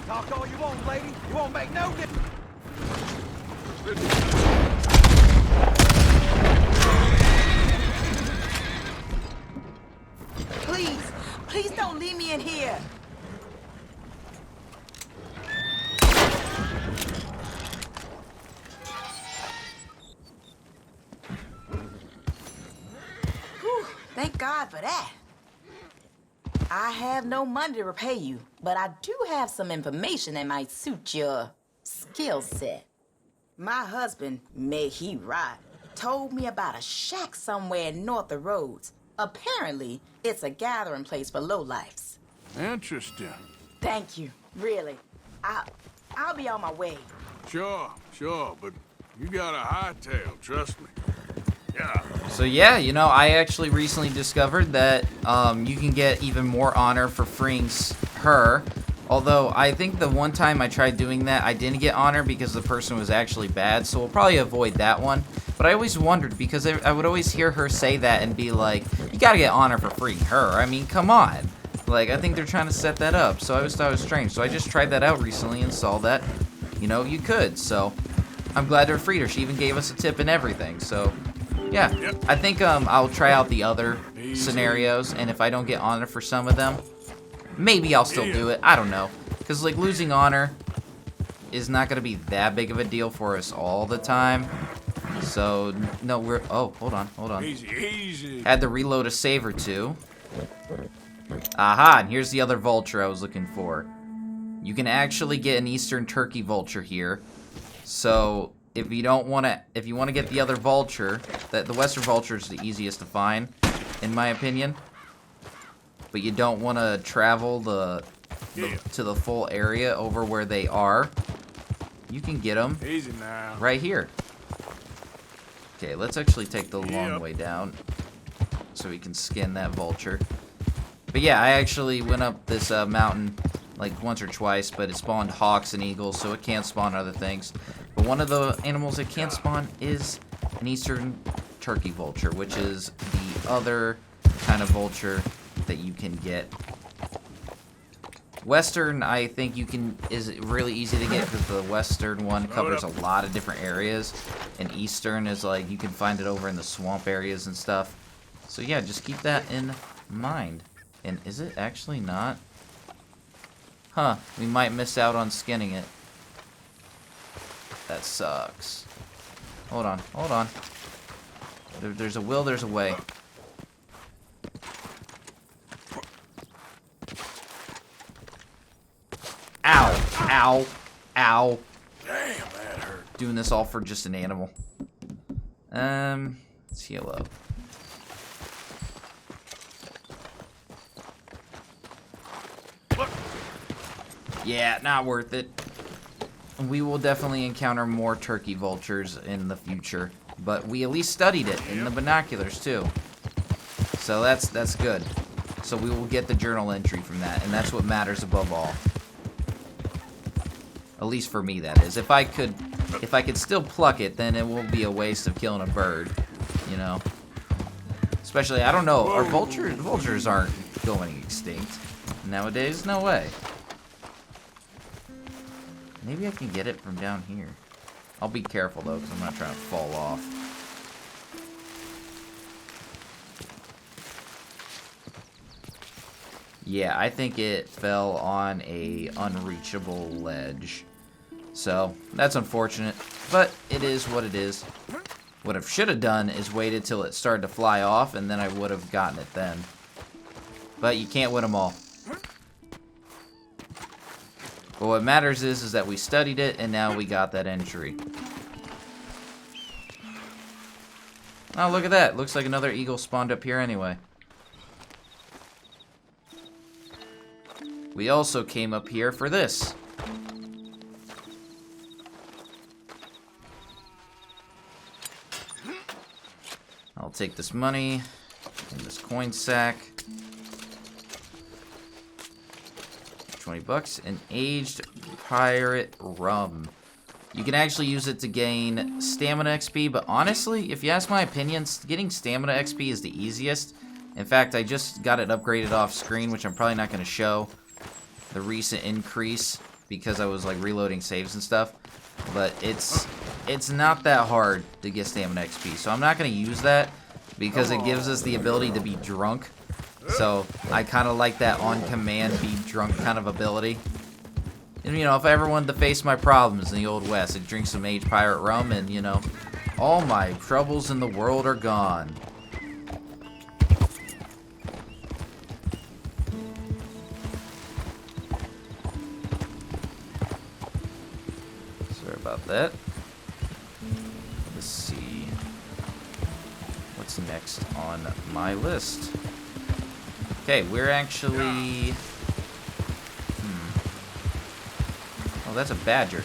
Talk all you want, lady. You won't make no difference. Please, please don't leave me in here. Whew, thank God for that. I have no money to repay you, but I do have some information that might suit your skill set. My husband, may he rot, told me about a shack somewhere north of Rhodes. Apparently, it's a gathering place for lowlifes. Interesting. Thank you, really. I'll be on my way. Sure, but you got a hightail, trust me. Yeah. So yeah, you know, I actually recently discovered that you can get even more honor for freeing her. Although, I think the one time I tried doing that, I didn't get honor because the person was actually bad, so we'll probably avoid that one. But I always wondered, because I would always hear her say that and be like, you gotta get honor for freeing her. I mean, come on. Like, I think they're trying to set that up, so I always thought it was strange. So I just tried that out recently and saw that, you know, you could. So, I'm glad to have freed her. She even gave us a tip and everything, so... yeah, I think I'll try out the other scenarios, and if I don't get honor for some of them, maybe I'll still do it. I don't know. Because, like, losing honor is not going to be that big of a deal for us all the time. So, no, we're... oh, hold on. Easy. Had to reload a save or two. Aha, and here's the other vulture I was looking for. You can actually get an Eastern Turkey vulture here. So... if you want to get the other vulture, the Western vulture is the easiest to find, in my opinion. But you don't want to travel to the full area over where they are. You can get them Easy now. right here. Okay, let's actually take the long way down so we can skin that vulture. But yeah, I actually went up this mountain like once or twice, but it spawned hawks and eagles, so it can't spawn other things. But one of the animals it can't spawn is an Eastern Turkey vulture, which is the other kind of vulture that you can get. Western, I think is really easy to get because the Western one covers a lot of different areas, and Eastern is like you can find it over in the swamp areas and stuff. So yeah, just keep that in mind. And is it actually not? Huh, we might miss out on skinning it. That sucks. Hold on. There's a will, there's a way. Ow. Damn, that hurt. Doing this all for just an animal. Let's heal up. Yeah, not worth it. We will definitely encounter more turkey vultures in the future, but we at least studied it in the binoculars too. So that's good. So we will get the journal entry from that, and that's what matters above all. At least for me, that is. If I could still pluck it, then it will be a waste of killing a bird, you know. Especially, I don't know, vultures aren't going extinct nowadays. No way. Maybe I can get it from down here. I'll be careful, though, because I'm not trying to fall off. Yeah, I think it fell on a unreachable ledge. So, that's unfortunate, but it is what it is. What I should have done is waited till it started to fly off, and then I would have gotten it then. But you can't win them all. But what matters is that we studied it, and now we got that entry. Oh, look at that. Looks like another eagle spawned up here anyway. We also came up here for this. I'll take this money and this coin sack. 20 bucks. And aged pirate rum. You can actually use it to gain stamina XP, but honestly, if you ask my opinion, getting stamina XP is the easiest. In fact, I just got it upgraded off screen, which I'm probably not going to show. The recent increase because I was like reloading saves and stuff. But it's not that hard to get stamina XP, so I'm not gonna use that because it gives us the ability to be drunk. So I kind of like that on command be drunk kind of ability. And you know, if I ever wanted to face my problems in the Old West, I'd drink some aged pirate rum, and you know, all my troubles in the world are gone. Sorry about that. Let's see. What's next on my list? Okay, we're actually... Oh, that's a badger.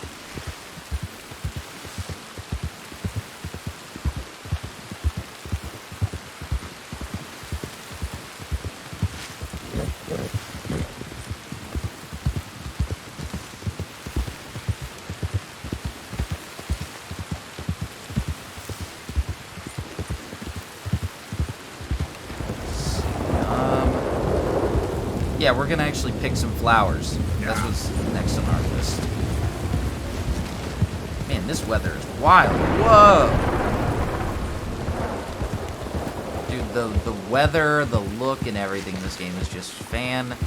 Yeah, we're gonna actually pick some flowers. That's what's next on our list. Man, this weather is wild. Whoa! Dude, the weather, the look, and everything in this game is just fantastic.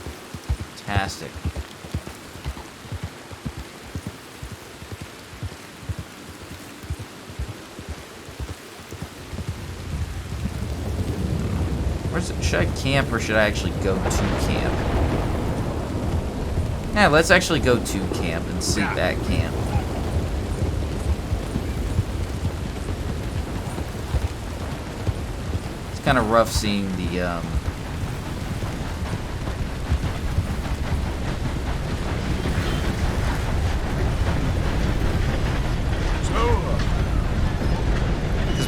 Should I camp or should I actually go to camp? Yeah, let's actually go to camp and sleep at camp. It's kind of rough seeing the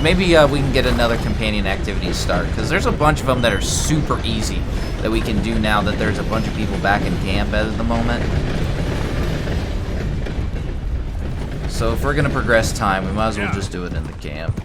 maybe we can get another companion activity start, because there's a bunch of them that are super easy that we can do now that there's a bunch of people back in camp at the moment. So if we're going to progress time, we might as well just do it in the camp.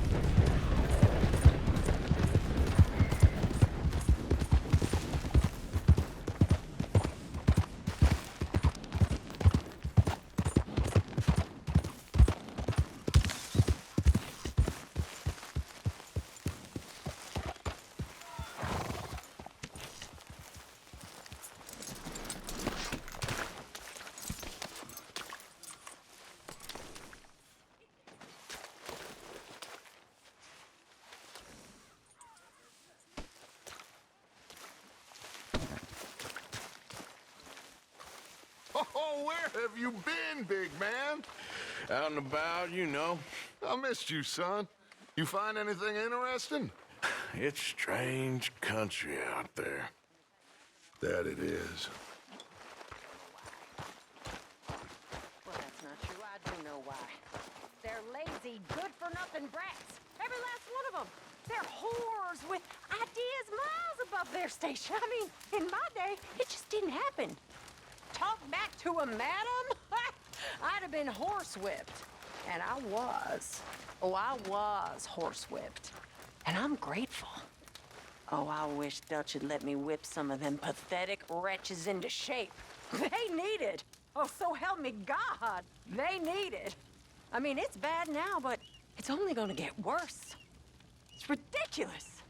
Oh, where have you been, big man? Out and about, you know. I missed you, son. You find anything interesting? It's strange country out there. That it is. Well, that's not true. I do know why. They're lazy, good-for-nothing brats. Every last one of them. They're whores with ideas miles above their station. I mean, in my day, it just didn't happen. Talk back to a madam? I'd have been horsewhipped. And I was. Oh, I was horsewhipped. And I'm grateful. Oh, I wish Dutch had let me whip some of them pathetic wretches into shape. They need it. Oh, so help me God, they need it. I mean, it's bad now, but it's only gonna get worse. It's ridiculous.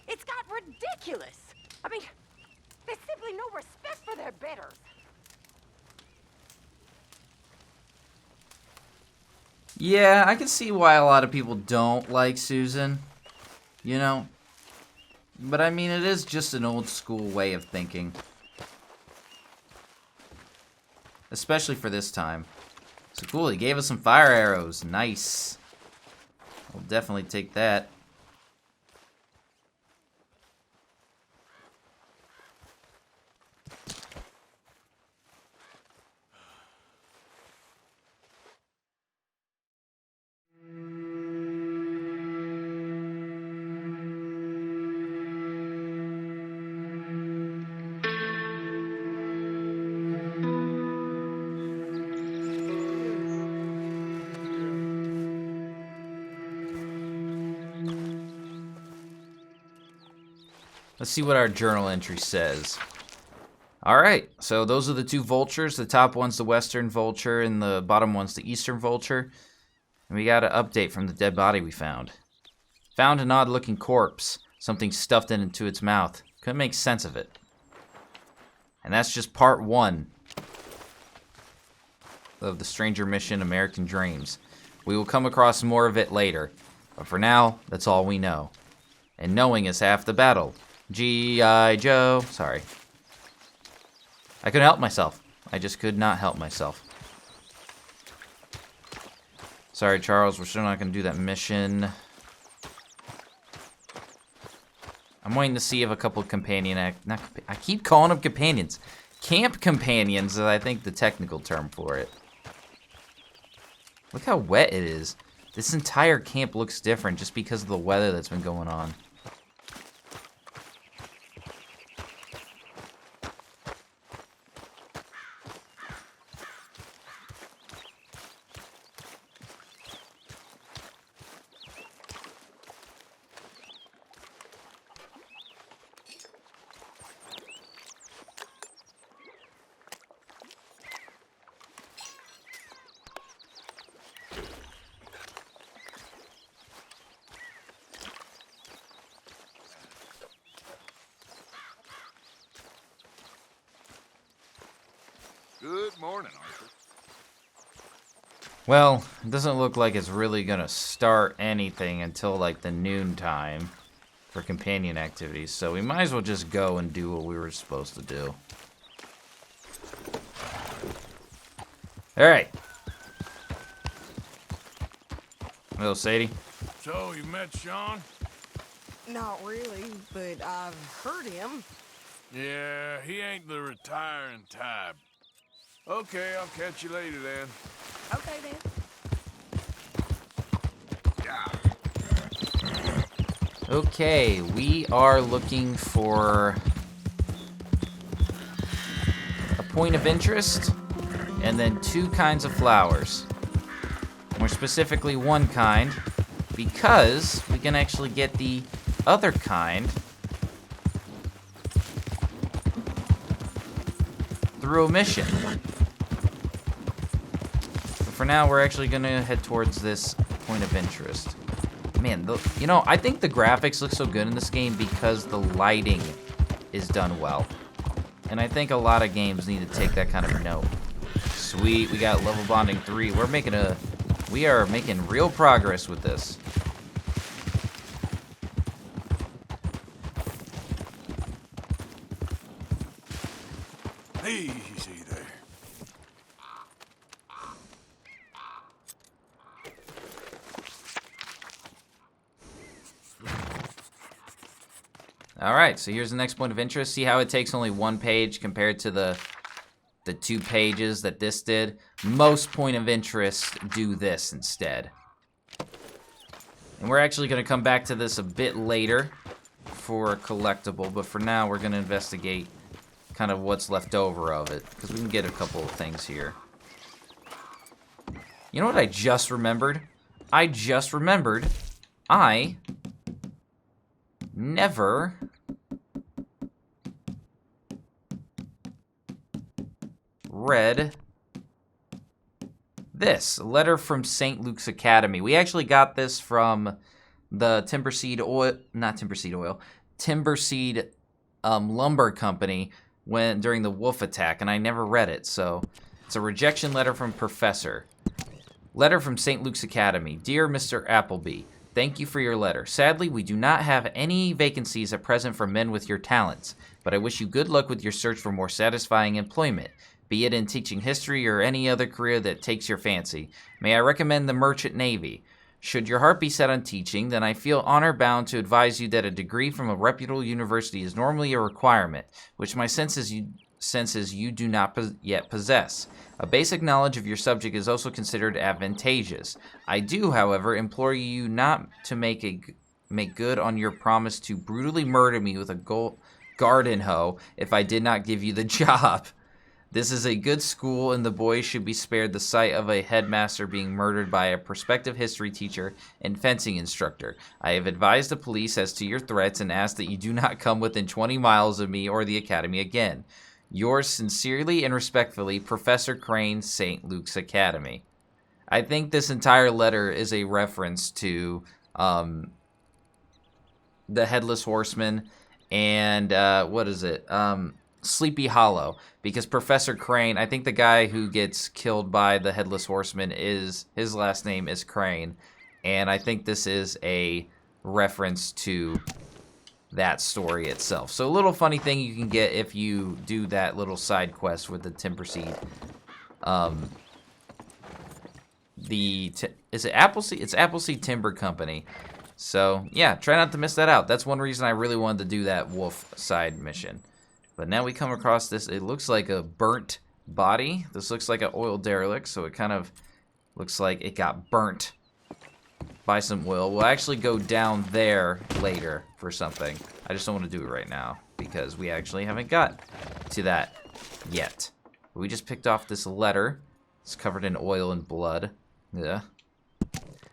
It's got ridiculous. I mean, there's simply no respect for their betters. Yeah, I can see why a lot of people don't like Susan, you know? But I mean, it is just an old school way of thinking. Especially for this time. So cool, he gave us some fire arrows. Nice. We'll definitely take that. Let's see what our journal entry says. Alright, so those are the two vultures. The top one's the western vulture, and the bottom one's the eastern vulture. And we got an update from the dead body we found. Found an odd-looking corpse. Something stuffed into its mouth. Couldn't make sense of it. And that's just part 1 of the Stranger Mission American Dreams. We will come across more of it later. But for now, that's all we know. And knowing is half the battle. G.I. Joe. Sorry. I couldn't help myself. I just could not help myself. Sorry, Charles. We're still not going to do that mission. I'm waiting to see if a couple of companion... I keep calling them companions. Camp companions is, I think, the technical term for it. Look how wet it is. This entire camp looks different just because of the weather that's been going on. Good morning, Arthur. Well, it doesn't look like it's really gonna start anything until like the noon time for companion activities, so we might as well just go and do what we were supposed to do. Alright. Hello, Sadie. So, you met Sean? Not really, but I've heard him. Yeah, he ain't the retiring type. Okay, I'll catch you later then. Okay, then. Okay, we are looking for a point of interest and then 2 kinds of flowers. More specifically, 1 kind, because we can actually get the other kind through a mission. But for now, we're actually gonna head towards this point of interest. Man, you know, I think the graphics look so good in this game because the lighting is done well. And I think a lot of games need to take that kind of note. Sweet, we got level bonding 3. We are making real progress with this. Easy there. Alright, so here's the next point of interest. See how it takes only 1 page compared to the 2 pages that this did? Most point of interest do this instead. And we're actually going to come back to this a bit later for a collectible, but for now we're going to investigate kind of what's left over of it, because we can get a couple of things here. You know what I just remembered? I never read this, a letter from St. Luke's Academy. We actually got this from the Timberseed Lumber Company during the wolf attack, and I never read it, so it's a rejection letter from Professor. Letter from St. Luke's Academy. Dear Mr. Appleby, thank you for your letter. Sadly, we do not have any vacancies at present for men with your talents, but I wish you good luck with your search for more satisfying employment, be it in teaching history or any other career that takes your fancy. May I recommend the Merchant Navy? Should your heart be set on teaching, then I feel honor-bound to advise you that a degree from a reputable university is normally a requirement, which my sense is you do not yet possess. A basic knowledge of your subject is also considered advantageous. I do, however, implore you not to make good on your promise to brutally murder me with a garden hoe if I did not give you the job. This is a good school, and the boys should be spared the sight of a headmaster being murdered by a prospective history teacher and fencing instructor. I have advised the police as to your threats and ask that you do not come within 20 miles of me or the academy again. Yours sincerely and respectfully, Professor Crane, St. Luke's Academy. I think this entire letter is a reference to the Headless Horseman and what is it? Sleepy Hollow. Because Professor Crane, I think the guy who gets killed by the Headless Horseman his last name is Crane. And I think this is a reference to that story itself. So a little funny thing you can get if you do that little side quest with the Timber Seed. Is it Appleseed? It's Appleseed Timber Company. So yeah, try not to miss that out. That's one reason I really wanted to do that wolf side mission. But now we come across this. It looks like a burnt body. This looks like an oil derelict, so it kind of looks like it got burnt by some oil. We'll actually go down there later for something. I just don't want to do it right now because we actually haven't got to that yet. We just picked off this letter. It's covered in oil and blood. Yeah.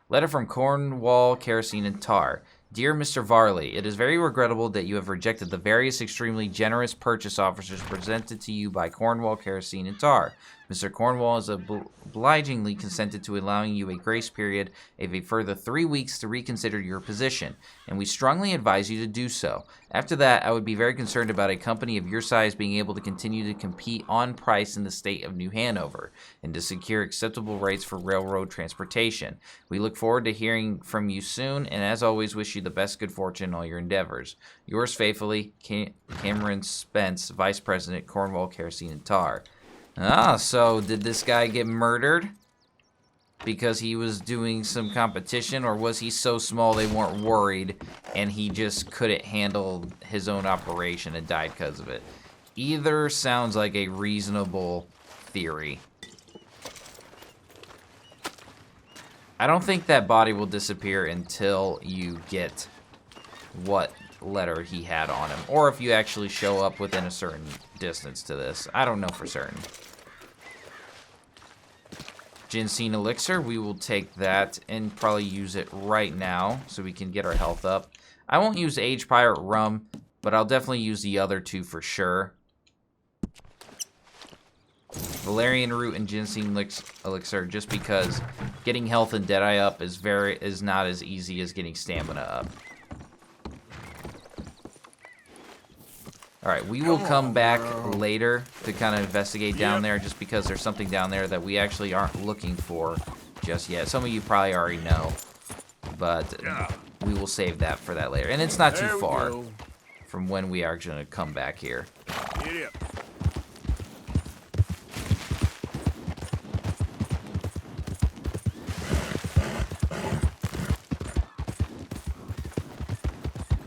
Letter from Cornwall, Kerosene, and Tar. Dear Mr. Varley, it is very regrettable that you have rejected the various extremely generous purchase offers presented to you by Cornwall, Kerosene, and Tar. Mr. Cornwall has obligingly consented to allowing you a grace period of a further 3 weeks to reconsider your position, and we strongly advise you to do so. After that, I would be very concerned about a company of your size being able to continue to compete on price in the state of New Hanover, and to secure acceptable rates for railroad transportation. We look forward to hearing from you soon, and as always, wish you the best good fortune in all your endeavors. Yours faithfully, Cameron Spence, Vice President, Cornwall, Kerosene, and Tar. Ah, so did this guy get murdered because he was doing some competition, or was he so small they weren't worried and he just couldn't handle his own operation and died because of it? Either sounds like a reasonable theory. I don't think that body will disappear until you get what letter he had on him, or if you actually show up within a certain distance to this. I don't know for certain. Ginseng elixir, we will take that and probably use it right now so we can get our health up. I won't use Age Pirate Rum, but I'll definitely use the other two for sure. Valerian Root and Ginseng elixir, just because getting health and Deadeye up is not as easy as getting stamina up. Alright, we will come back later to kind of investigate down there, just because there's something down there that we actually aren't looking for just yet. Some of you probably already know, but we will save that for that later. And it's not too far from when we are going to come back here. Get up.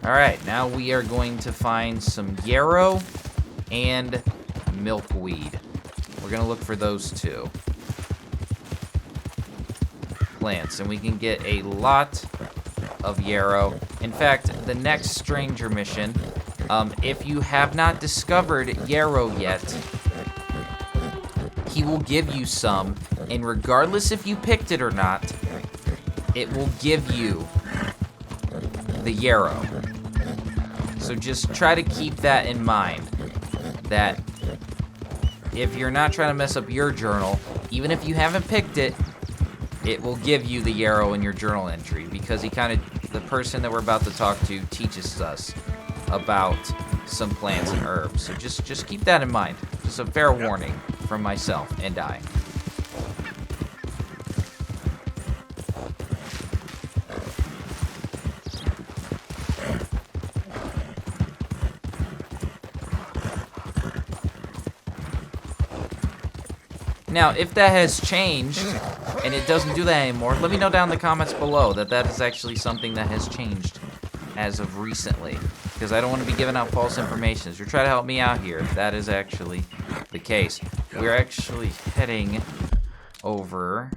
Alright, now we are going to find some yarrow and milkweed. We're going to look for those two plants, and we can get a lot of yarrow. In fact, the next stranger mission, if you have not discovered yarrow yet, he will give you some, and regardless if you picked it or not, it will give you the yarrow. So just try to keep that in mind, that if you're not trying to mess up your journal, even if you haven't picked it, it will give you the yarrow in your journal entry, because the person that we're about to talk to teaches us about some plants and herbs. So just keep that in mind. Just a fair warning from myself and I. Now, if that has changed, and it doesn't do that anymore, let me know down in the comments below that is actually something that has changed as of recently. Because I don't want to be giving out false information. So you're trying to help me out here if that is actually the case. We're actually heading over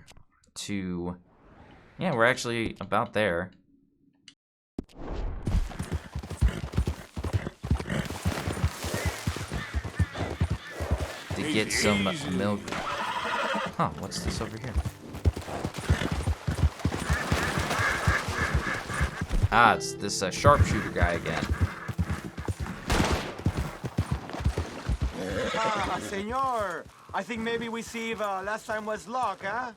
to... Yeah, we're actually about there. To get some milk. Huh, what's this over here? Ah, it's this Sharpshooter guy again. senor. I think maybe we see if last time was luck, huh?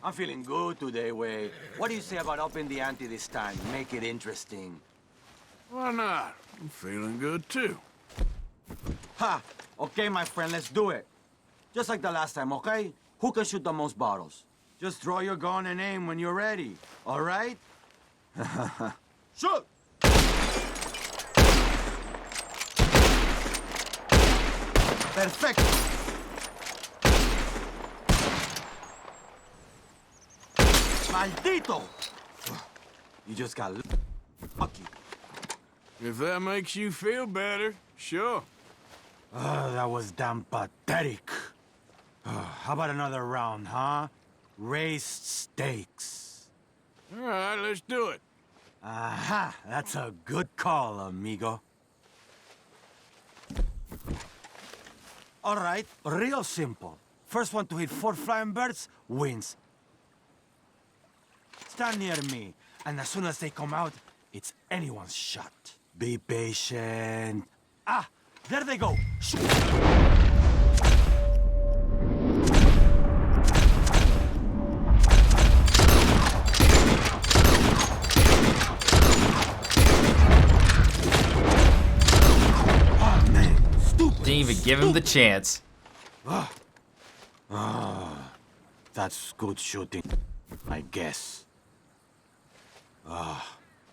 I'm feeling good today, Way. What do you say about upping the ante this time? Make it interesting. Why not? I'm feeling good, too. Ha! Okay, my friend, let's do it. Just like the last time, okay? Who can shoot the most bottles? Just draw your gun and aim when you're ready, all right? Shoot! Perfecto! Maldito! You just got lucky. If that makes you feel better, sure. That was damn pathetic. How about another round, huh? Raised stakes. All right, let's do it. Aha, that's a good call, amigo. All right, real simple. First one to hit 4 flying birds wins. Stand near me, and as soon as they come out, it's anyone's shot. Be patient. Ah, there they go. Shoot. Oh, man. Stupid. Didn't even give him the chance. That's good shooting, I guess.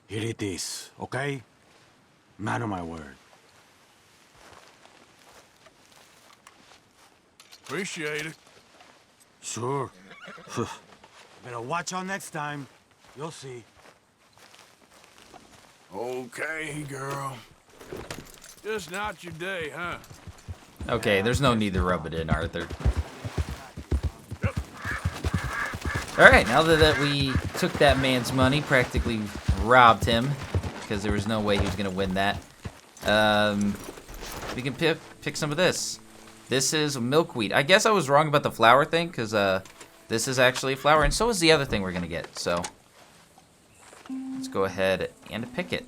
Here it is, okay? Man of my word. Appreciate it. Sure. Better watch out next time. You'll see. Okay, girl. Just not your day, huh? Okay, there's no need to rub it in, Arthur. Alright, now that we took that man's money, practically robbed him, because there was no way he was going to win that, we can pick some of this. This is milkweed. I guess I was wrong about the flower thing, because this is actually a flower, and so is the other thing we're going to get. So, let's go ahead and pick it.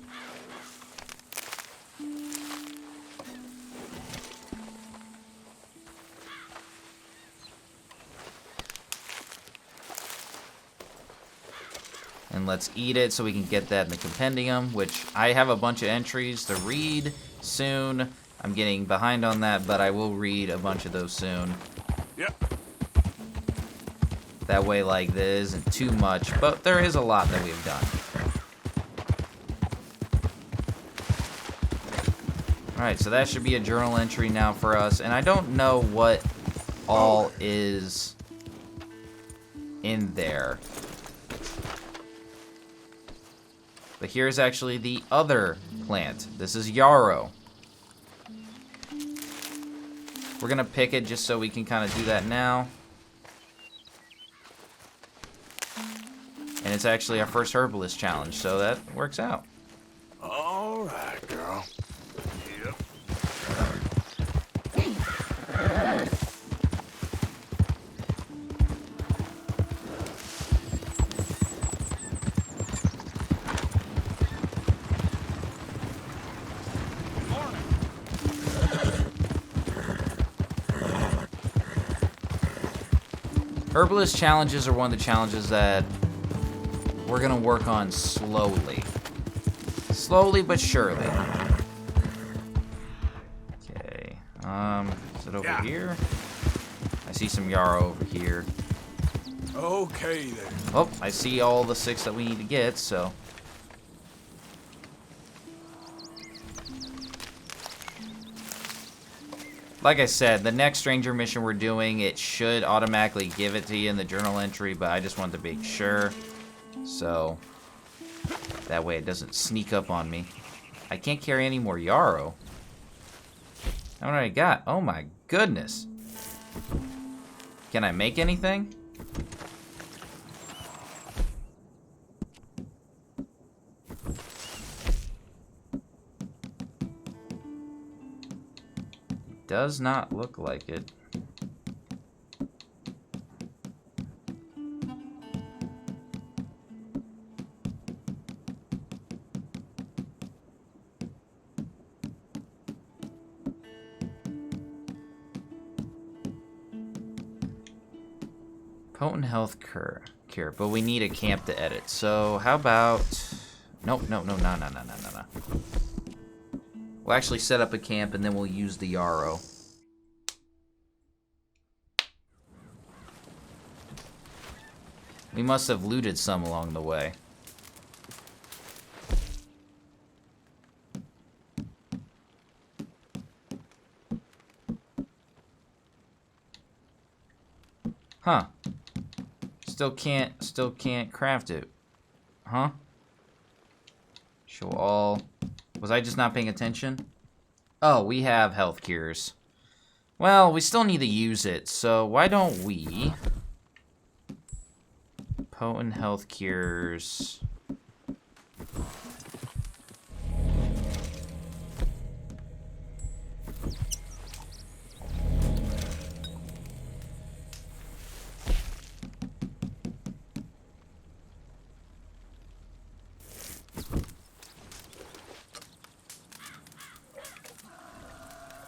And let's eat it so we can get that in the compendium, which I have a bunch of entries to read soon. I'm getting behind on that, but I will read a bunch of those soon. Yep. That way, like, there isn't too much, but there is a lot that we've done. Alright, so that should be a journal entry now for us, and I don't know what all is in there. But here's actually the other plant. This is yarrow. We're gonna pick it just so we can kind of do that now. And it's actually our first herbalist challenge, so that works out. All right, girl. Yep. Herbalist challenges are one of the challenges that we're gonna work on slowly. Slowly but surely. Okay. Is it over here? I see some yarrow over here. Okay, then. Oh, I see all the 6 that we need to get, so. Like I said, the next stranger mission we're doing, it should automatically give it to you in the journal entry, but I just wanted to make sure. So, that way it doesn't sneak up on me. I can't carry any more yarrow. How many I got? Oh my goodness. Can I make anything? Does not look like it. Potent health cure, but we need a camp to edit. So how about... Nope, no. We'll actually set up a camp and then we'll use the yarrow. We must have looted some along the way. Huh. Still can't craft it. Huh? Show all. Was I just not paying attention? Oh, we have health cures. Well, we still need to use it, so why don't we... Potent health cures...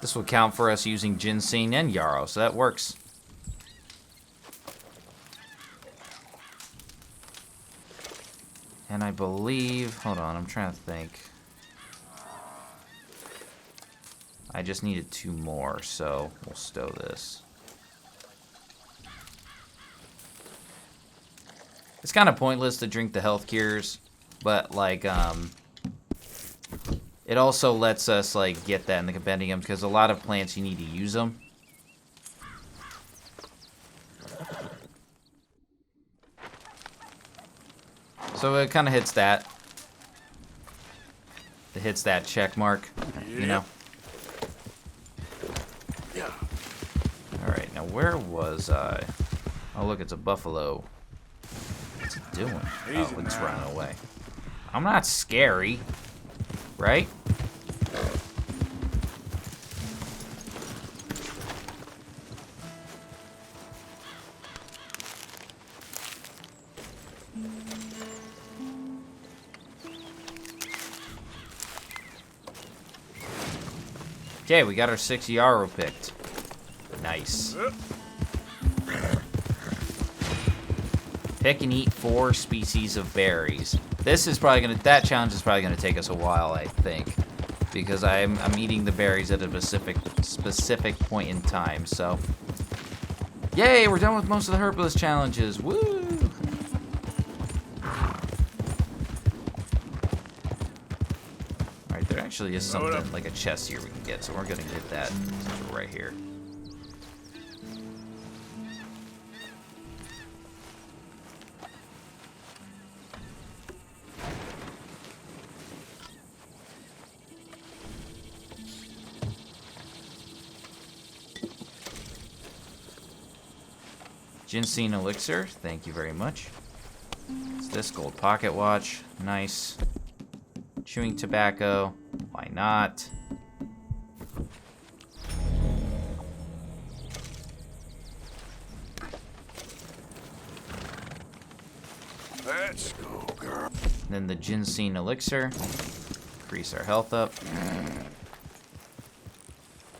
This will count for us using ginseng and yarrow, so that works. And I believe... Hold on, I'm trying to think. I just needed 2 more, so we'll stow this. It's kind of pointless to drink the health cures, but, like, it also lets us, like, get that in the compendium, because a lot of plants you need to use them. So it kind of hits that. It hits that check mark, you know? Yeah. Alright, now where was I? Oh, look, it's a buffalo. What's it doing? Oh, it's running away. I'm not scary. Right? Okay, we got our 6 yarrow picked. Nice. Pick and eat 4 species of berries. This is probably gonna. That challenge is probably gonna take us a while, I think, because I'm eating the berries at a specific point in time. So, yay! We're done with most of the herbalist challenges. Woo! All right, there actually is something like a chest here we can get, so we're gonna get that since we're right here. Ginseng elixir, thank you very much. It's this gold pocket watch, nice. Chewing tobacco, why not? Let's go, girl. Then the ginseng elixir, increase our health up.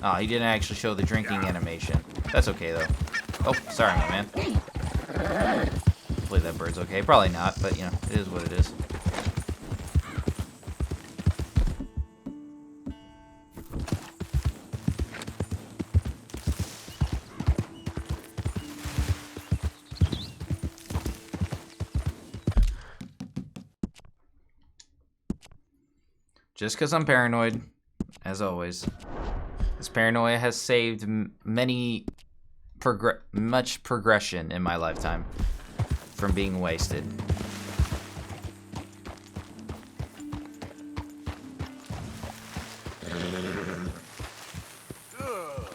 Oh, he didn't actually show the drinking animation. That's okay though. Oh, sorry, my man. Hopefully that bird's okay. Probably not, but, you know, it is what it is. Just because I'm paranoid, as always. This paranoia has saved much progression in my lifetime from being wasted. Good.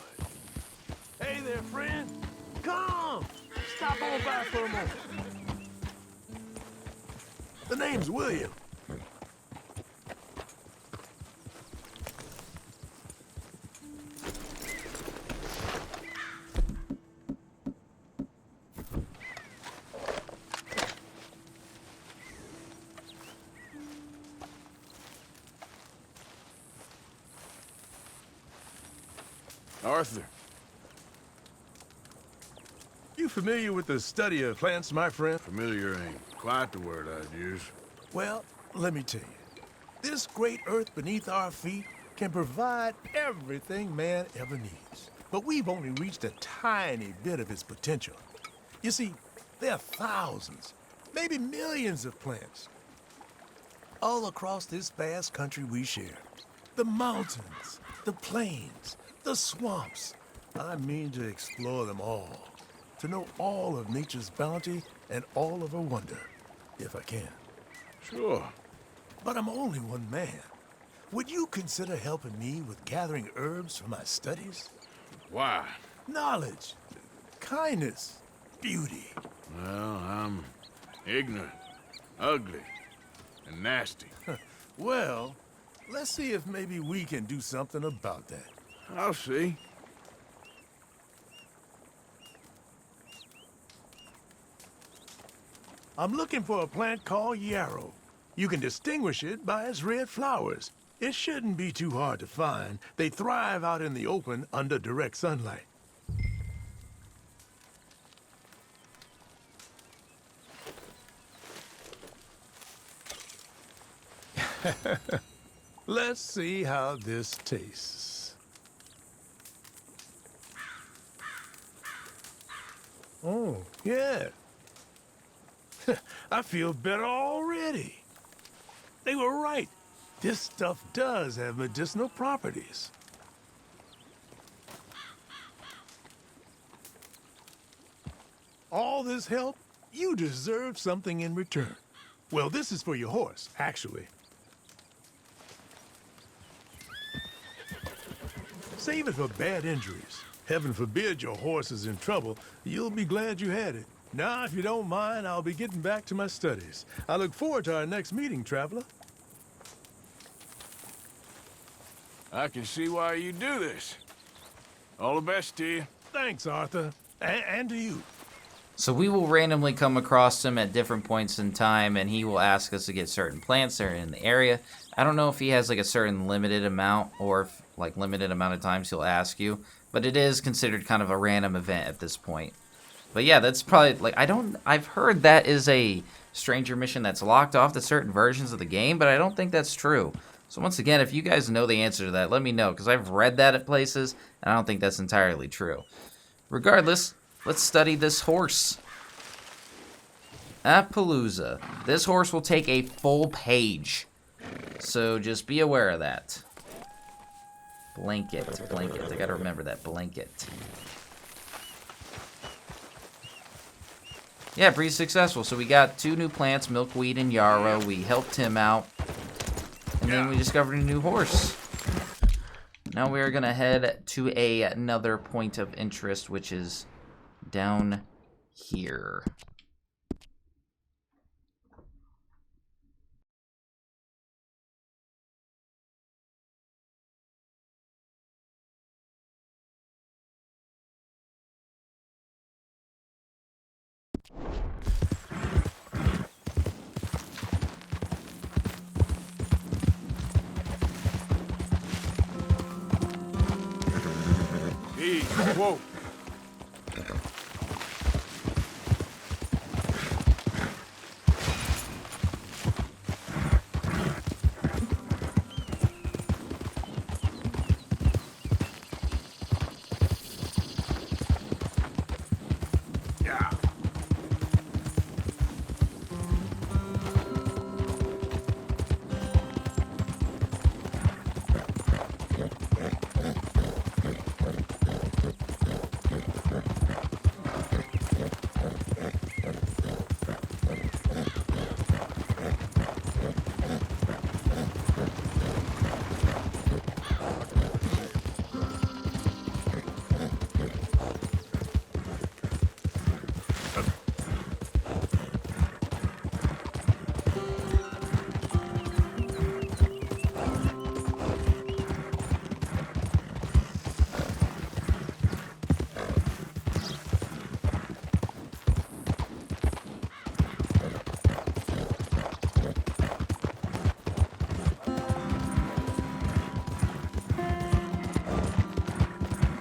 Hey there, friend. Come. Stop on by for a moment. The name's William. Arthur. You familiar with the study of plants, my friend? Familiar ain't quite the word I'd use. Well, let me tell you. This great earth beneath our feet can provide everything man ever needs. But we've only reached a tiny bit of its potential. You see, there are thousands, maybe millions of plants all across this vast country we share. The mountains, the plains, the swamps. I mean to explore them all, to know all of nature's bounty and all of her wonder, if I can. Sure. But I'm only one man. Would you consider helping me with gathering herbs for my studies? Why? Knowledge, kindness, beauty. Well, I'm ignorant, ugly, and nasty. Well, let's see if maybe we can do something about that. I'll see. I'm looking for a plant called yarrow. You can distinguish it by its red flowers. It shouldn't be too hard to find. They thrive out in the open under direct sunlight. Let's see how this tastes. Oh, yeah. I feel better already. They were right. This stuff does have medicinal properties. All this help, you deserve something in return. Well, this is for your horse, actually. Save it for bad injuries. Heaven forbid your horse is in trouble. You'll be glad you had it. Now, if you don't mind, I'll be getting back to my studies. I look forward to our next meeting, traveler. I can see why you do this. All the best to you. Thanks, Arthur. And to you. So we will randomly come across him at different points in time, and he will ask us to get certain plants that are in the area. I don't know if he has like a certain limited amount, or if like limited amount of times he'll ask you, but it is considered kind of a random event at this point. But yeah, that's probably like I've heard that is a stranger mission that's locked off to certain versions of the game, but I don't think that's true. So once again, if you guys know the answer to that, let me know, because I've read that at places, and I don't think that's entirely true. Regardless, let's study this horse. Appaloosa. This horse will take a full page, so just be aware of that. Blanket. I gotta remember that, blanket. Yeah, pretty successful. So we got 2 new plants, milkweed and yarrow. We helped him out. And then we discovered a new horse. Now we are going to head to another point of interest, which is down here. Hey, whoa. Yeah.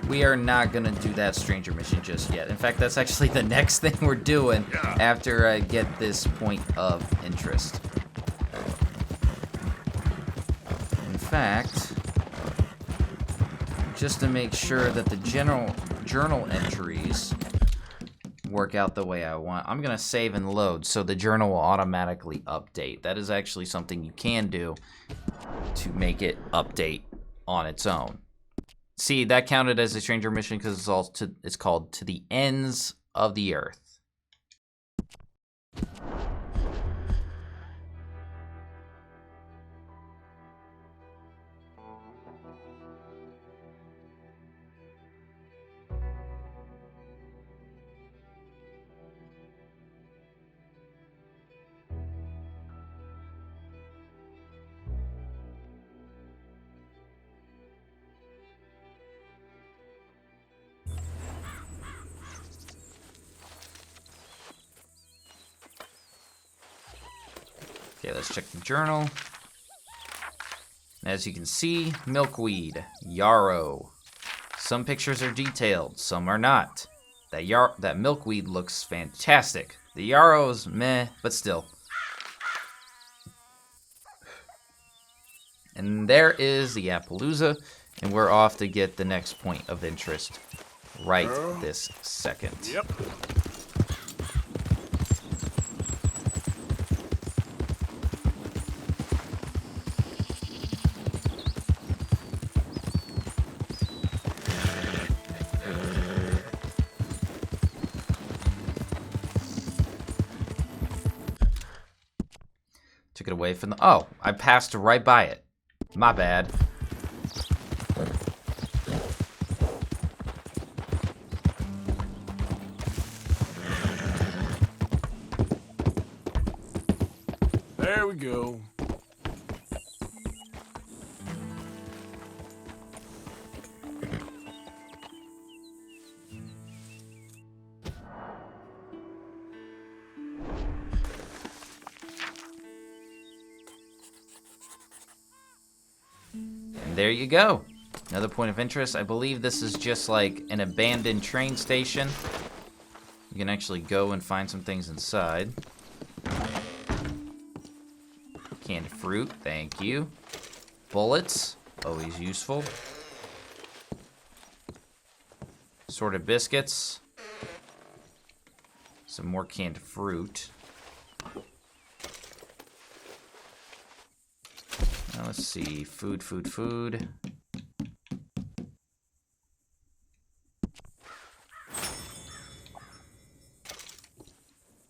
we are not gonna do that stranger mission just yet. In fact, that's actually the next thing we're doing after I get this point of interest. In fact, just to make sure that the journal entries work out the way I want, I'm gonna save and load so the journal will automatically update. That is actually something you can do to make it update on its own. See, that counted as a stranger mission because it's called To the Ends of the Earth. Okay, let's check the journal. As you can see, milkweed, yarrow. Some pictures are detailed, some are not. That milkweed looks fantastic. The yarrow's meh, but still. And there is the Appaloosa, and we're off to get the next point of interest right this second. Yep. Took it away from the... Oh, I passed right by it. My bad. There we go. And there you go. Another point of interest. I believe this is just like an abandoned train station. You can actually go and find some things inside. Canned fruit, thank you. Bullets, always useful. Assorted biscuits. Some more canned fruit. Now let's see, food.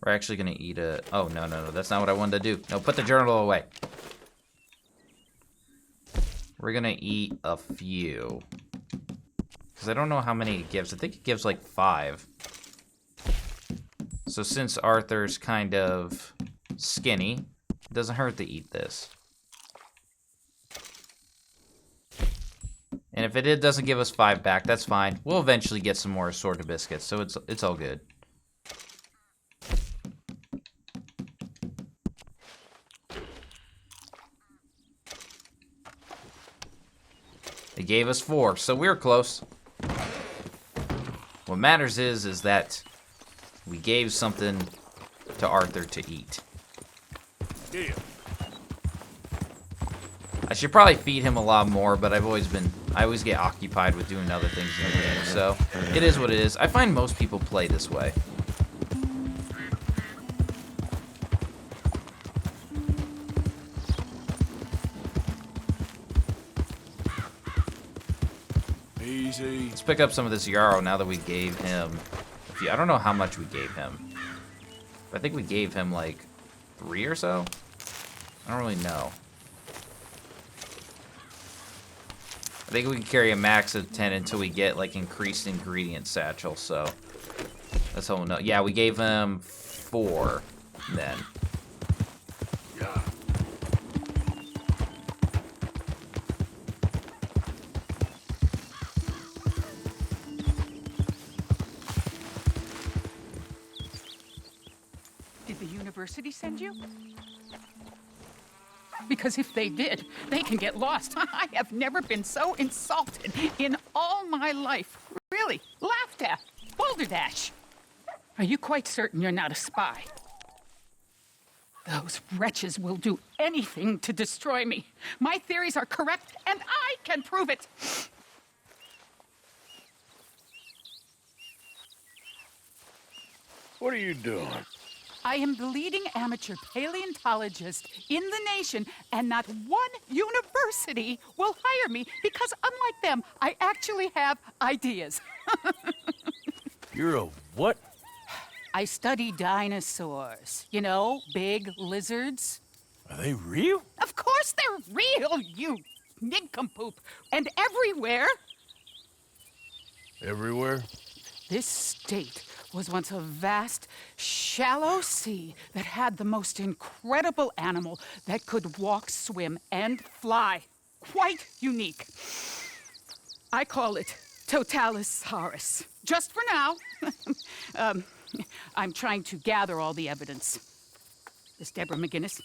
We're actually gonna eat a... Oh, no, that's not what I wanted to do. No, put the journal away. We're gonna eat a few. Because I don't know how many it gives. I think it gives like 5. So since Arthur's kind of skinny, it doesn't hurt to eat this. And if it doesn't give us 5 back, that's fine. We'll eventually get some more assorted biscuits, so it's all good. They gave us 4, so we're close. What matters is that we gave something to Arthur to eat. Yeah. I should probably feed him a lot more, but I always get occupied with doing other things in the game, so it is what it is. I find most people play this way. Easy. Let's pick up some of this yarrow now that we gave him... I don't know how much we gave him. But I think we gave him like 3 or so? I don't really know. I think we can carry a max of 10 until we get like increased ingredient satchel, so that's how we'll know. Yeah, we gave him 4 then. Yeah. Did the university send you? Because if they did, they can get lost. I have never been so insulted in all my life. at? Balderdash. Are you quite certain you're not a spy? Those wretches will do anything to destroy me. My theories are correct, and I can prove it. What are you doing? I am the leading amateur paleontologist in the nation, and not one university will hire me because, unlike them, I actually have ideas. You're a what? I study dinosaurs. You know, big lizards. Are they real? Of course they're real, you nincompoop. And everywhere. Everywhere? This state was once a vast, shallow sea that had the most incredible animal that could walk, swim, and fly. Quite unique. I call it Totalisaurus. Just for now. I'm trying to gather all the evidence. This Deborah McGinnis.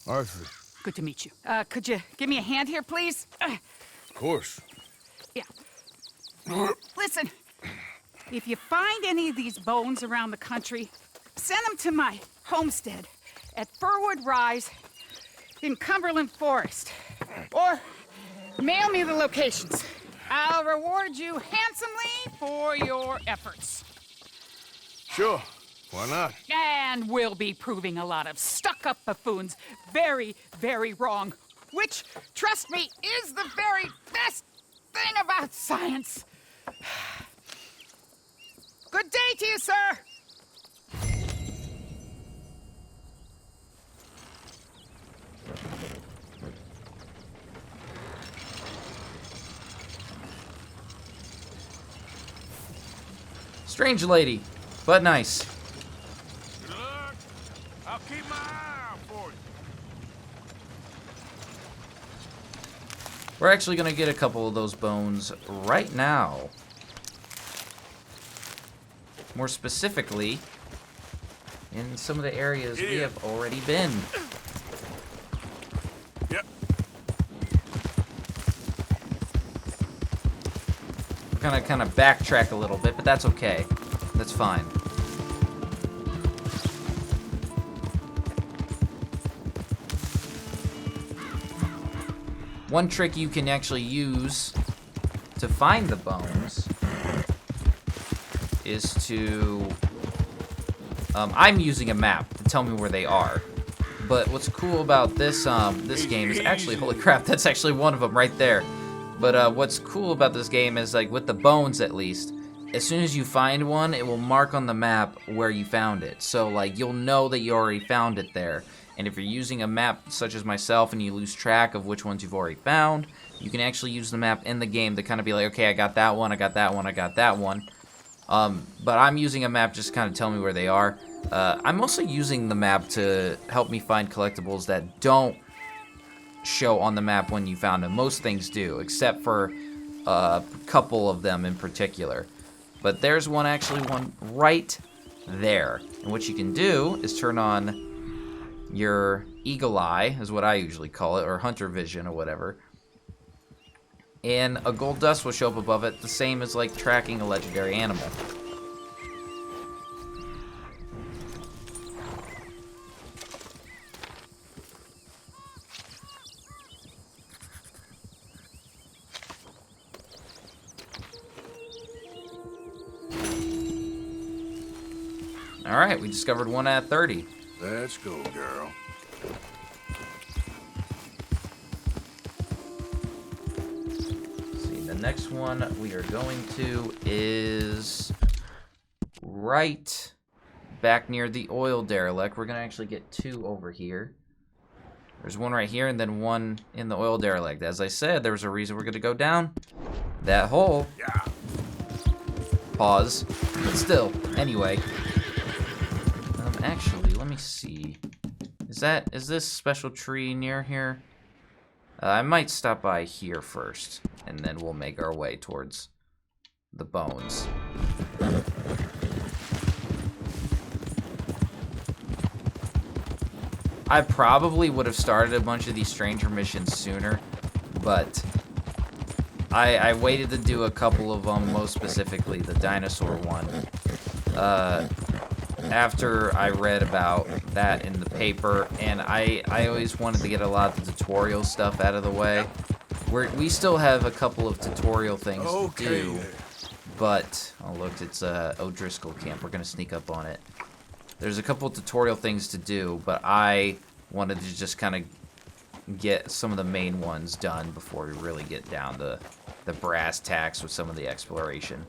Arthur. Good to meet you. Could you give me a hand here, please? Of course. Yeah. Listen, if you find any of these bones around the country, send them to my homestead at Furwood Rise in Cumberland Forest. Or mail me the locations. I'll reward you handsomely for your efforts. Sure. Why not? And we'll be proving a lot of stuck-up buffoons very, very wrong. Which, trust me, is the very best thing about science. Good day to you, sir! Strange lady, but nice. Good luck. I'll keep my eye out for you. We're actually gonna get a couple of those bones right now. More specifically, in some of the areas we have already been. Yep. We're gonna kind of backtrack a little bit, but that's okay. That's fine. One trick you can actually use to find the bones is to... I'm using a map to tell me where they are. But what's cool about this this game is actually... Holy crap, that's actually one of them right there. But what's cool about this game is, like, with the bones at least, as soon as you find one, it will mark on the map where you found it. So, like, you'll know that you already found it there. And if you're using a map such as myself and you lose track of which ones you've already found, you can actually use the map in the game to kind of be like, okay, I got that one, I got that one, I got that one. But I'm using a map just to kind of tell me where they are. I'm mostly using the map to help me find collectibles that don't show on the map when you found them. Most things do, except for a couple of them in particular. But there's one right there. And what you can do is turn on your eagle eye, is what I usually call it, or hunter vision or whatever. And a gold dust will show up above it, the same as like tracking a legendary animal. Alright, we discovered one at 30. Let's go, girl. See, the next one we are going to is right back near the oil derelict. We're going to actually get two over here. There's one right here and then one in the oil derelict. As I said, there was a reason we're going to go down that hole. Yeah. Pause. But still, anyway. Actually, let me see. Is this special tree near here? I might stop by here first, and then we'll make our way towards the bones. I probably would have started a bunch of these stranger missions sooner, but I waited to do a couple of them, most specifically the dinosaur one. After I read about that in the paper, and I always wanted to get a lot of the tutorial stuff out of the way. We still have a couple of tutorial things to do, but oh look, it's O'Driscoll camp. We're gonna sneak up on it. There's a couple of tutorial things to do, but I wanted to just kind of get some of the main ones done before we really get down to the brass tacks with some of the exploration.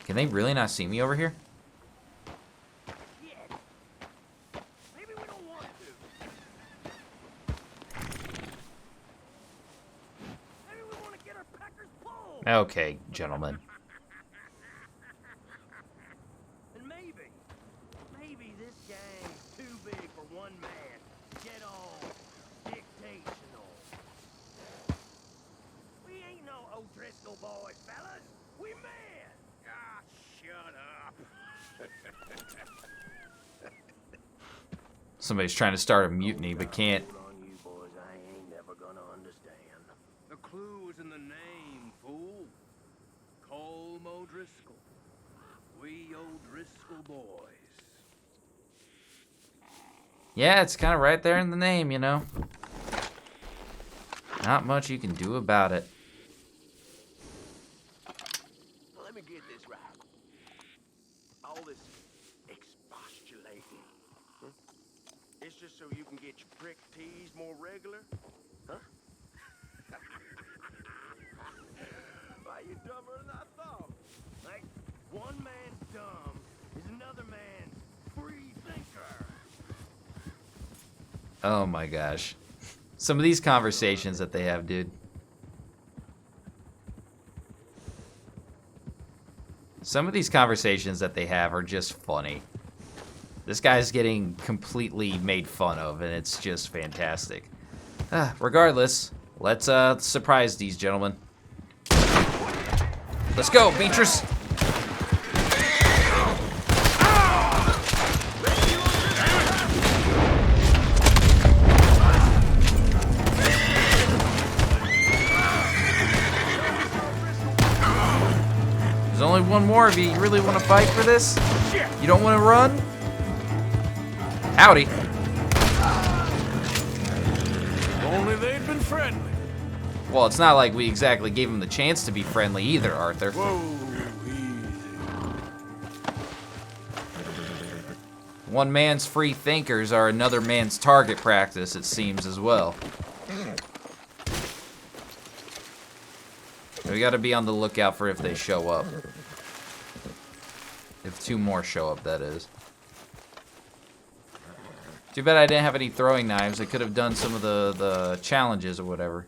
Can they really not see me over here? Okay, gentlemen. And maybe this gang's too big for one man. Get all dictational. We ain't no O'Driscoll boys, fellas. We men. Ah, shut up. Somebody's trying to start a mutiny, but can't. On you boys, I ain't never gonna understand. The clue is in the name, fool. Colm O'Driscoll. We O'Driscoll boys. Yeah, it's kind of right there in the name, you know. Not much you can do about it. Let me get this right. All this expostulating, huh? It's just so you can get your prick teased more regular, huh? Why, you dumber than I thought. Like, one man's dumb is another man's free thinker. Oh my gosh. Some of these conversations that they have, dude. Some of these conversations that they have are just funny. This guy's getting completely made fun of, and it's just fantastic. Regardless, let's surprise these gentlemen. Let's go, Beatrice! There's only one more of you. You really want to fight for this? You don't want to run? Howdy. Only they'd been friendly. Well, it's not like we exactly gave him the chance to be friendly either, Arthur. Whoa, One man's free thinkers are another man's target practice, it seems, as well. We gotta be on the lookout for if they show up. If two more show up, that is. Too bad I didn't have any throwing knives. I could have done some of the challenges or whatever.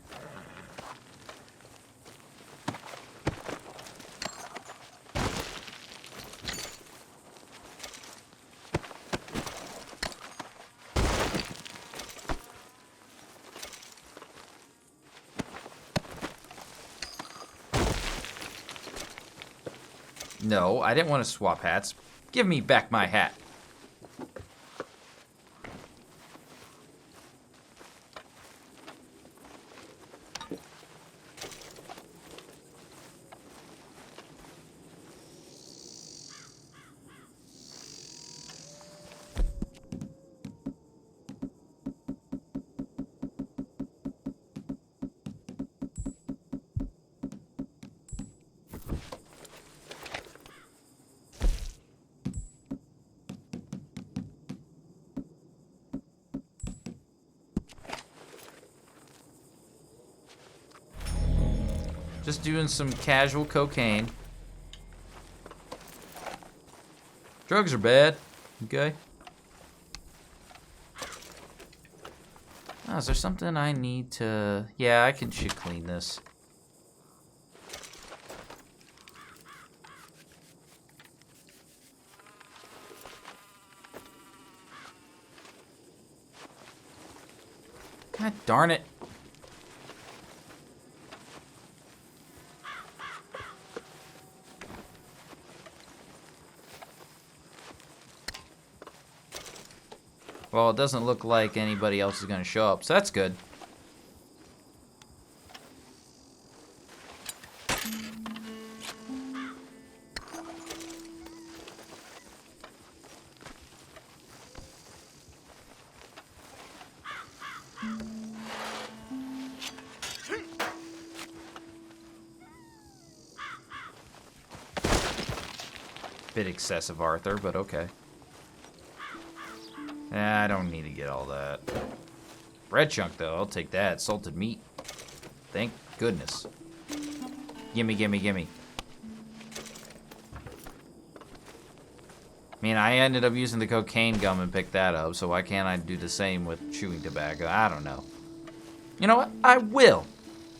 No, I didn't want to swap hats. Give me back my hat. Just doing some casual cocaine. Drugs are bad, okay? Oh, is there something I need to... Yeah, I should clean this. God darn it. Well, it doesn't look like anybody else is going to show up, so that's good. Bit excessive, Arthur, but okay. I don't need to get all that. Bread chunk, though. I'll take that. Salted meat. Thank goodness. Gimme, gimme, gimme. I mean, I ended up using the cocaine gum and picked that up, so why can't I do the same with chewing tobacco? I don't know. You know what? I will.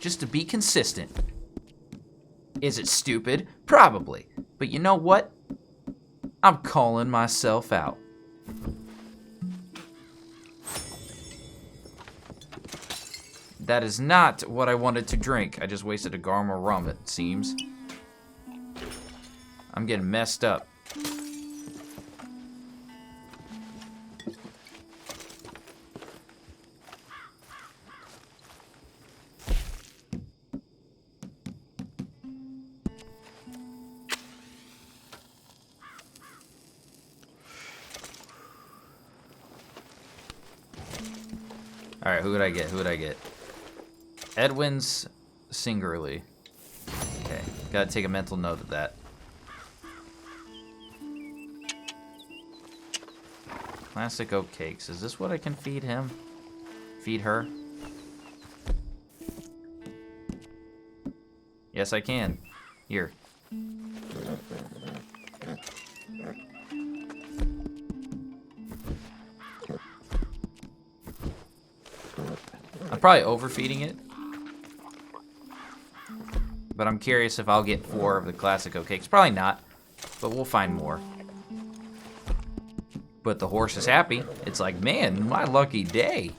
Just to be consistent. Is it stupid? Probably. But you know what? I'm calling myself out. That is not what I wanted to drink. I just wasted a garm of rum, it seems. I'm getting messed up. Alright, who would I get? Who would I get? Edwin's Singerly. Okay, gotta take a mental note of that. Classic oat cakes. Is this what I can feed him? Feed her? Yes, I can. Here. I'm probably overfeeding it. But I'm curious if I'll get 4 of the classic oat cakes. Probably not, but we'll find more. But the horse is happy. It's like, man, my lucky day.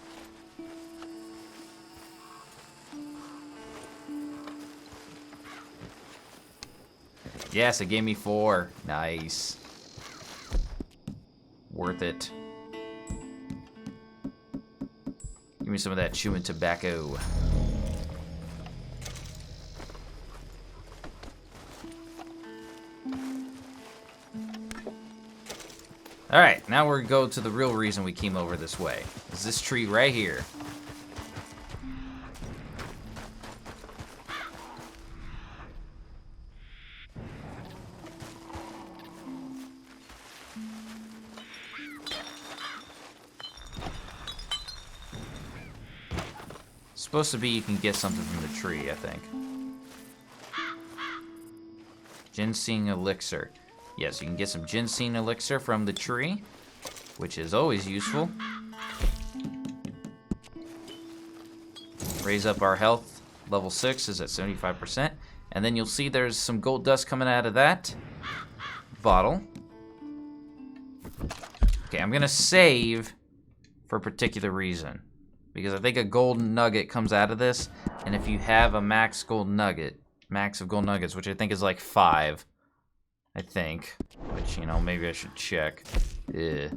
Yes, it gave me 4. Nice. Worth it. Give me some of that chewing tobacco. Alright, now we're going to go to the real reason we came over this way. Is this tree right here. It's supposed to be you can get something from the tree, I think. Ginseng elixir. Yes, you can get some ginseng elixir from the tree, which is always useful. Raise up our health. Level 6 is at 75%. And then you'll see there's some gold dust coming out of that bottle. Okay, I'm gonna save for a particular reason. Because I think a golden nugget comes out of this. And if you have a max of gold nuggets, which I think is like 5. I think. Which, you know, maybe I should check. Yeah.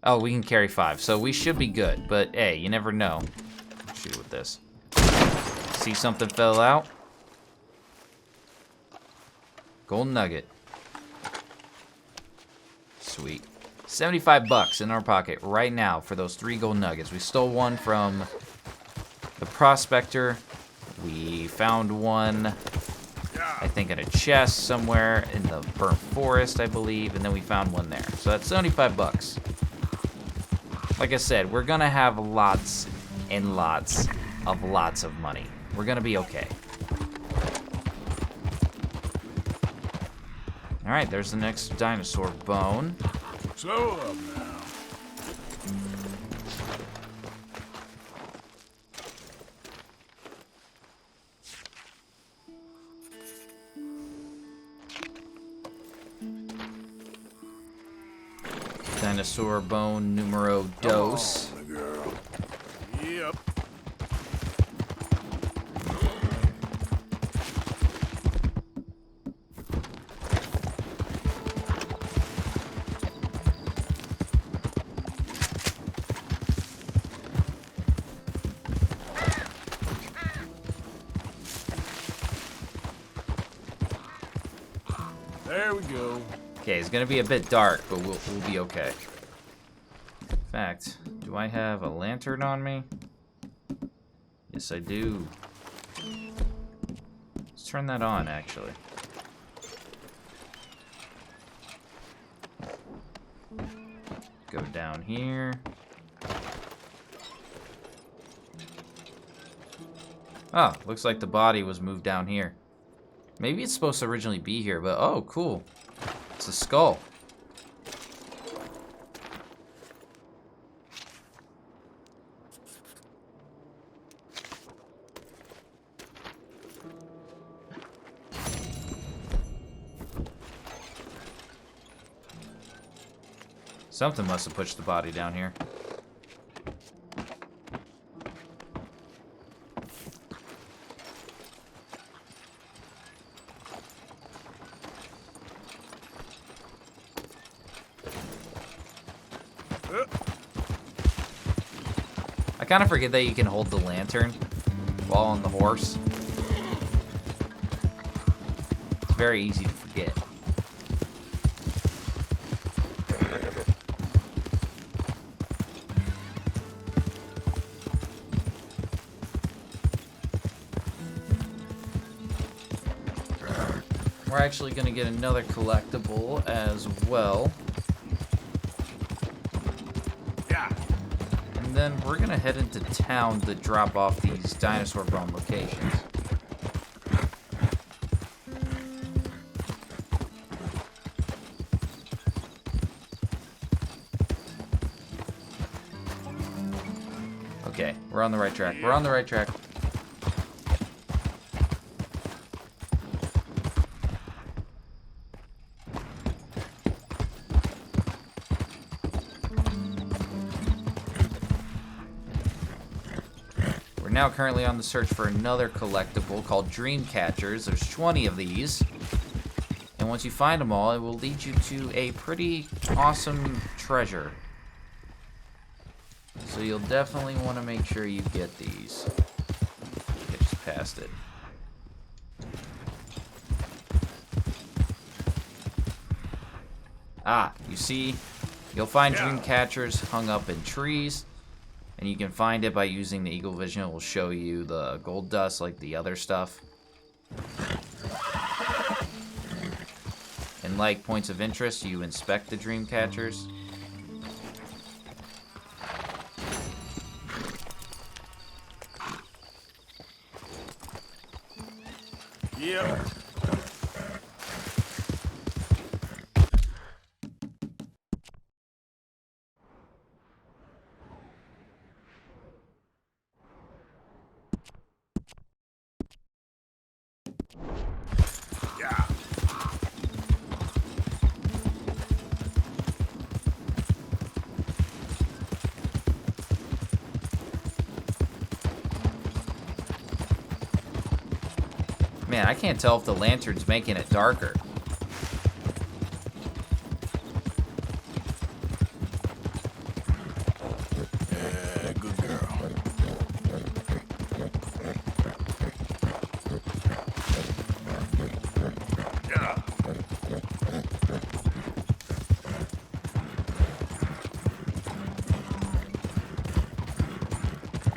Oh, we can carry 5, so we should be good. But, hey, you never know. Shoot with this. See something fell out? Golden nugget. Sweet. 75 bucks in our pocket right now for those 3 gold nuggets. We stole one from the prospector. We found one, I think, in a chest somewhere in the burnt forest, I believe, and then we found one there. So that's 75 bucks. Like I said, we're gonna have lots and lots of money. We're gonna be okay. All right, there's the next dinosaur bone. Slow up now. Dinosaur bone numero dos. Come on, girl. Yep. There we go. Okay, it's gonna be a bit dark, but we'll be okay. In fact, do I have a lantern on me? Yes, I do. Let's turn that on, actually. Go down here. Oh, looks like the body was moved down here. Maybe it's supposed to originally be here, but oh, cool. It's a skull. Something must have pushed the body down here. I kind of forget that you can hold the lantern while on the horse. It's very easy to forget. We're actually going to get another collectible as well. Yeah. And then we're going to head into town to drop off these dinosaur bone locations. Okay, we're on the right track. We're on the right track. Now currently on the search for another collectible called Dreamcatchers. There's 20 of these. And once you find them all, it will lead you to a pretty awesome treasure. So you'll definitely want to make sure you get these. I just passed it. Ah, you see, you'll find Dreamcatchers hung up in trees. And you can find it by using the Eagle Vision. It will show you the gold dust like the other stuff. And like points of interest, you inspect the Dreamcatchers. Yep. Man, I can't tell if the lantern's making it darker. Yeah, good girl. Yeah.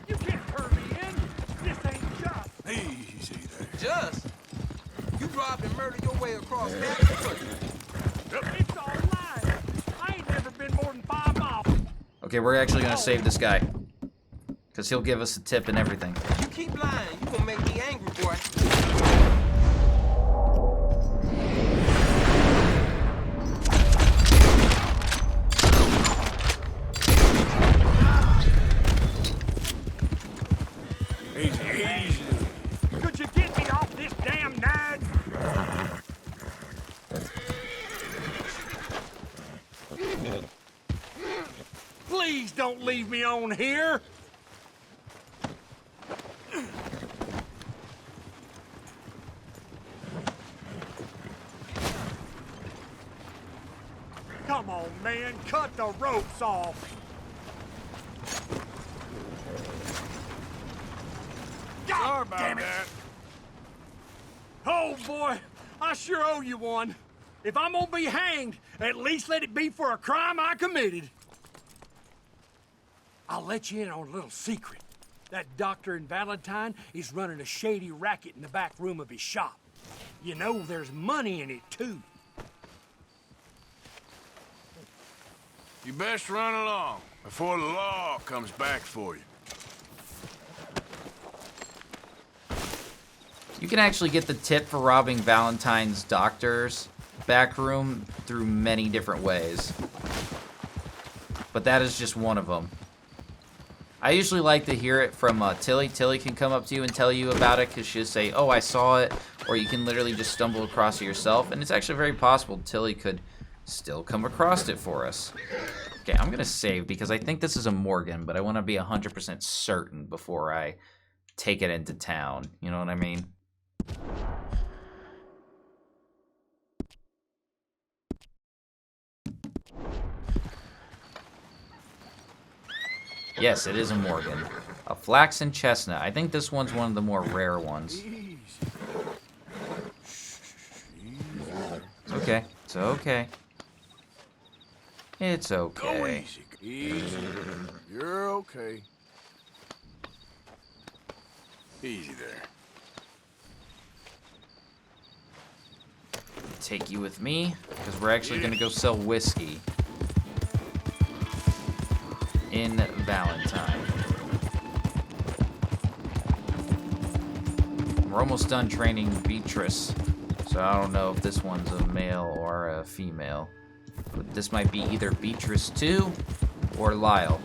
You can't turn me in. This ain't just. Easy there. Just? You robbed and murdered your way across that country. It's all lies. I ain't never been more than 5 miles. Okay, we're actually gonna save this guy. Because he'll give us a tip and everything. You keep lying, you gonna make me angry, boy. Easy. Could you get me off this damn nag? Please don't leave me on here. Come on, man, cut the ropes off. Sorry about damn it. that. Oh, boy, I sure owe you one. If I'm gonna be hanged, at least let it be for a crime I committed. I'll let you in on a little secret. That doctor in Valentine is running a shady racket in the back room of his shop. You know, there's money in it, too. You best run along before the law comes back for you. You can actually get the tip for robbing Valentine's doctor's back room through many different ways. But that is just one of them. I usually like to hear it from Tilly. Tilly can come up to you and tell you about it because she'll say, oh, I saw it. Or you can literally just stumble across it yourself. And it's actually very possible Tilly could still come across it for us. Okay, I'm going to save because I think this is a Morgan, but I want to be 100% certain before I take it into town. You know what I mean? Yes, it is a Morgan. A flaxen chestnut. I think this one's one of the more rare ones. It's okay. It's okay. It's okay. Go easy. Easy. You're okay. Easy there. Take you with me, because we're actually going to go sell whiskey in Valentine. We're almost done training Beatrice, so I don't know if this one's a male or a female. But this might be either Beatrice 2 or Lyle.